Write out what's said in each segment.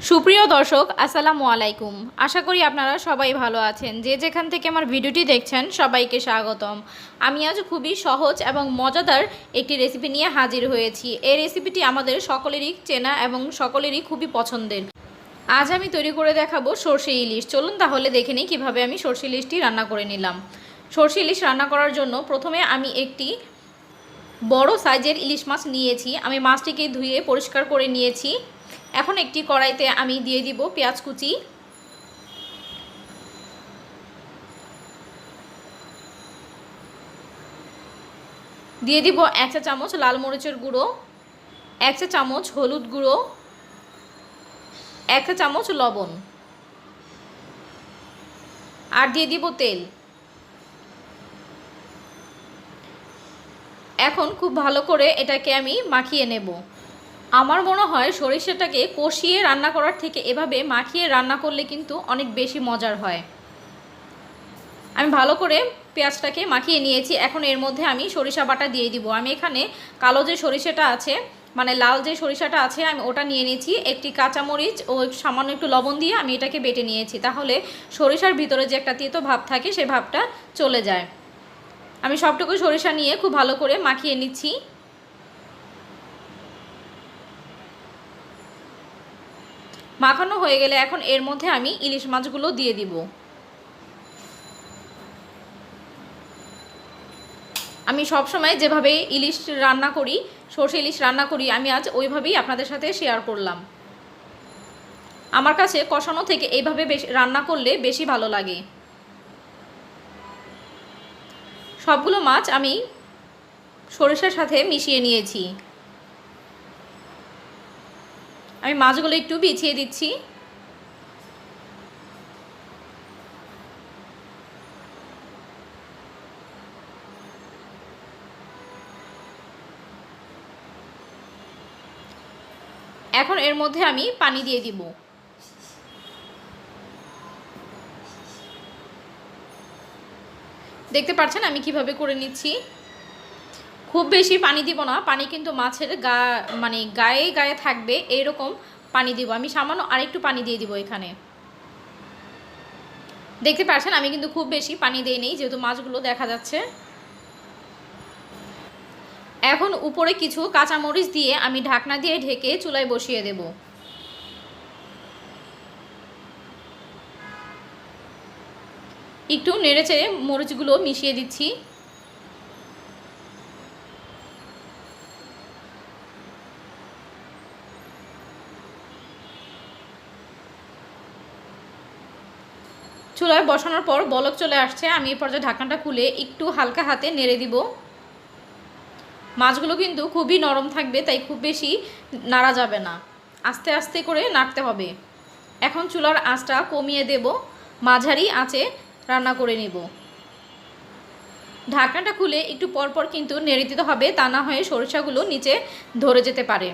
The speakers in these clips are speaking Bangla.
সুপ্রিয় দর্শক আসসালামু আলাইকুম। আশা করি আপনারা সবাই ভালো আছেন। যে যেখান থেকে আমার ভিডিওটি দেখছেন সবাইকে স্বাগতম। আমি আজ খুবই সহজ এবং মজাদার একটি রেসিপি নিয়ে হাজির হয়েছি। এই রেসিপিটি আমাদের সকলেরই চেনা এবং সকলেরই খুবই পছন্দের। আজ আমি তৈরি করে দেখাবো সরষে ইলিশ। চলুন তাহলে দেখে নিই কীভাবে আমি সরষে ইলিশটি রান্না করে নিলাম। সরষে ইলিশ রান্না করার জন্য প্রথমে আমি একটি বড় সাইজের ইলিশ মাছ নিয়েছি। আমি মাছটিকে ধুয়ে পরিষ্কার করে নিয়েছি। এখন একটি কড়াইতে আমি দিয়ে দিব পেঁয়াজ কুচি, দিয়ে দিব 1 চা চামচ লাল মরিচের গুঁড়ো, 1 চা চামচ হলুদ গুঁড়ো, 1 চা চামচ লবণ, আর দিয়ে দিব তেল। এখন খুব ভালো করে এটাকে আমি মাখিয়ে নেব। আমার মনে হয় সরিষাটাকে কষিয়ে রান্না করার থেকে এভাবে মাখিয়ে রান্না করলে কিন্তু অনেক বেশি মজার হয়। আমি ভালো করে পেঁয়াজটাকে মাখিয়ে নিয়েছি। এখন এর মধ্যে আমি সরিষা বাটা দিয়ে দিব। আমি এখানে কালো যে সরিষাটা আছে, মানে লাল যে সরিষাটা আছে, আমি ওটা নিয়ে নিয়েছি। একটি কাঁচামরিচ ও সামান্য একটু লবণ দিয়ে আমি এটাকে বেটে নিয়েছি। তাহলে সরিষার ভিতরে যে একটা তেতো ভাব থাকে সেই ভাবটা চলে যায়। আমি সবটুকু সরিষা নিয়ে খুব ভালো করে মাখিয়ে নিচ্ছি। মাখানো হয়ে গেলে এখন এর মধ্যে আমি ইলিশ মাছগুলো দিয়ে দিব। আমি সব সময় যেভাবে ইলিশ রান্না করি, সরষে ইলিশ রান্না করি, আমি আজ ওইভাবেই আপনাদের সাথে শেয়ার করলাম। আমার কাছে কষানো থেকে এইভাবে রান্না করলে বেশি ভালো লাগে। সবগুলো মাছ আমি সরিষার সাথে মিশিয়ে নিয়েছি। আমি মাছগুলো একটু বিছিয়ে দিচ্ছি। এখন এর মধ্যে আমি পানি দিয়ে দিব। দেখতে পাচ্ছেন আমি কিভাবে করে নিচ্ছি। খুব বেশি পানি দিব না, পানি কিন্তু মাছের গায়ে গায়ে থাকবে এইরকম পানি দিব। আমি সামান্য আরেকটু পানি দিয়ে দিব এখানে। দেখতে পাচ্ছেন আমি কিন্তু খুব বেশি পানি দেই নেই, যেহেতু মাছগুলো দেখা যাচ্ছে। এখন উপরে কিছু কাঁচামরিচ দিয়ে আমি ঢাকনা দিয়ে ঢেকে চুলায় বসিয়ে দেব। একটু নেড়েচেড়ে মরিচগুলো মিশিয়ে দিচ্ছি। চুলায় বসানোর পর বলক চলে আসছে। আমি এই পর্যায়ে ঢাকনাটা খুলে একটু হালকা হাতে নেড়ে দিব। মাছগুলো কিন্তু খুবই নরম থাকবে, তাই খুব বেশি নাড়া যাবে না, আস্তে আস্তে করে নাড়তে হবে। এখন চুলার আঁচটা কমিয়ে দেব, মাঝারি আঁচে রান্না করে নেব। ঢাকনাটা খুলে একটু পরপর কিন্তু নেড়ে দিতে হবে, তা না হয়ে সরিষাগুলো নিচে ধরে যেতে পারে।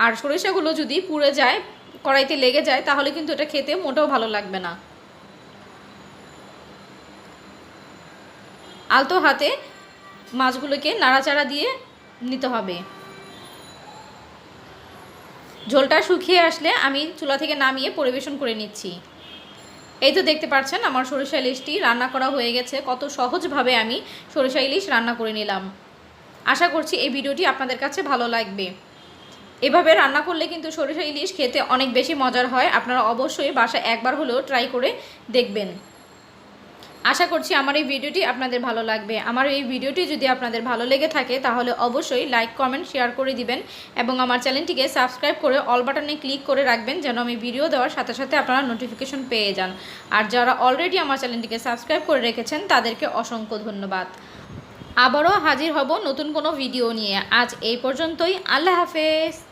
আর সরিষাগুলো যদি পুড়ে যায়, কড়াইতে লেগে যায়, তাহলে কিন্তু এটা খেতে মোটেও ভালো লাগবে না। আলতো হাতে মাছগুলোকে নাড়াচাড়া দিয়ে নিতে হবে। ঝোলটা শুকিয়ে আসলে আমি চুলা থেকে নামিয়ে পরিবেশন করে নিচ্ছি। এই তো দেখতে পাচ্ছেন আমার সরিষা ইলিশটি রান্না করা হয়ে গেছে। কত সহজভাবে আমি সরিষা ইলিশ রান্না করে নিলাম। আশা করছি এই ভিডিওটি আপনাদের কাছে ভালো লাগবে। এভাবে রান্না করলে কিন্তু সরিষা ইলিশ খেতে অনেক বেশি মজার হয়। আপনারা অবশ্যই বাসায় একবার হলেও ট্রাই করে দেখবেন। আশা করছি আমার এই ভিডিওটি আপনাদের ভালো লাগবে। আমার এই ভিডিওটি যদি আপনাদের ভালো লেগে থাকে তাহলে অবশ্যই লাইক, কমেন্ট, শেয়ার করে দিবেন এবং আমার চ্যানেলটিকে সাবস্ক্রাইব করে অল বাটনে ক্লিক করে রাখবেন, যেন আমি ভিডিও দেওয়ার সাথে সাথে আপনারা নোটিফিকেশন পেয়ে যান। আর যারা অলরেডি আমার চ্যানেলটিকে সাবস্ক্রাইব করে রেখেছেন তাদেরকে অসংখ্য ধন্যবাদ। আবারও হাজির হব নতুন কোনো ভিডিও নিয়ে। আজ এই পর্যন্তই। আল্লাহ হাফেজ।